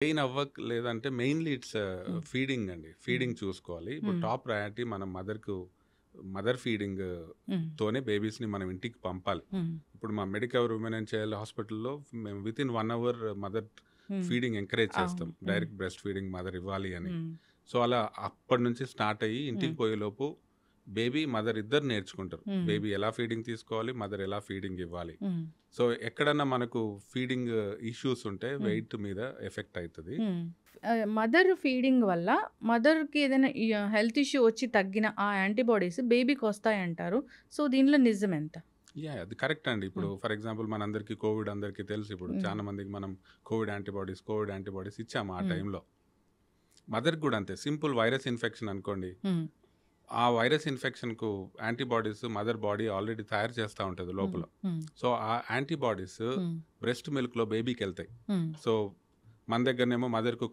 Pain అవ్వలేదంటే mainly it's feeding అండి. Feeding చూసుకోవాలి. ఇప్పుడు టాప్ ప్రయారిటీ మనం మదర్ ఫీడింగ్ తోనే బేబీస్ని మనం ఇంటికి పంపాలి. ఇప్పుడు మా మెడికవర్ ఉమెన్ అండ్ చైల్డ్ హాస్పిటల్లో మేము with in 1 our mother feeding encourage చేస్తాం. డైరెక్ట్ బ్రెస్ట్ ఫీడింగ్ మదర్ ఇవ్వాలి అని. సో అలా అప్పటి నుంచి స్టార్ట్ అయ్యి ఇంటికి పోయేలోపు బేబీ మదర్ ఇద్దరు నేర్చుకుంటారు. బేబీ ఎలా ఫీడింగ్ తీసుకోవాలి, మదర్ ఎలా ఫీడింగ్ ఇవ్వాలి. సో ఎక్కడన్నా మనకు ఫీడింగ్ ఇష్యూస్ ఉంటే వెయిట్ మీద ఎఫెక్ట్ అవుతుంది. మదర్ ఫీడింగ్ వల్ల మదర్కి ఏదైనా హెల్త్ ఇష్యూ వచ్చి తగ్గిన ఆ యాంటీబాడీస్ బేబీకి వస్తాయంటారు. సో దీనిలో నిజం ఎంత? అది కరెక్ట్ అండి. ఇప్పుడు ఫర్ ఎగ్జాంపుల్ మనందరికీ కోవిడ్ అందరికీ తెలుసు. ఇప్పుడు చాలా మందికి మనం కోవిడ్ యాంటీబాడీస్ ఇచ్చాము ఆ టైంలో. మదర్కి కూడా అంతే. సింపుల్ వైరస్ ఇన్ఫెక్షన్ అనుకోండి, ఆ వైరస్ ఇన్ఫెక్షన్కు యాంటీబాడీస్ మదర్ బాడీ ఆల్రెడీ తయారు చేస్తూ ఉంటుంది లోపల. సో ఆ యాంటీబాడీస్ బ్రెస్ట్ మిల్క్లో బేబీకి వెళ్తాయి. సో మన దగ్గరనేమో మదర్కు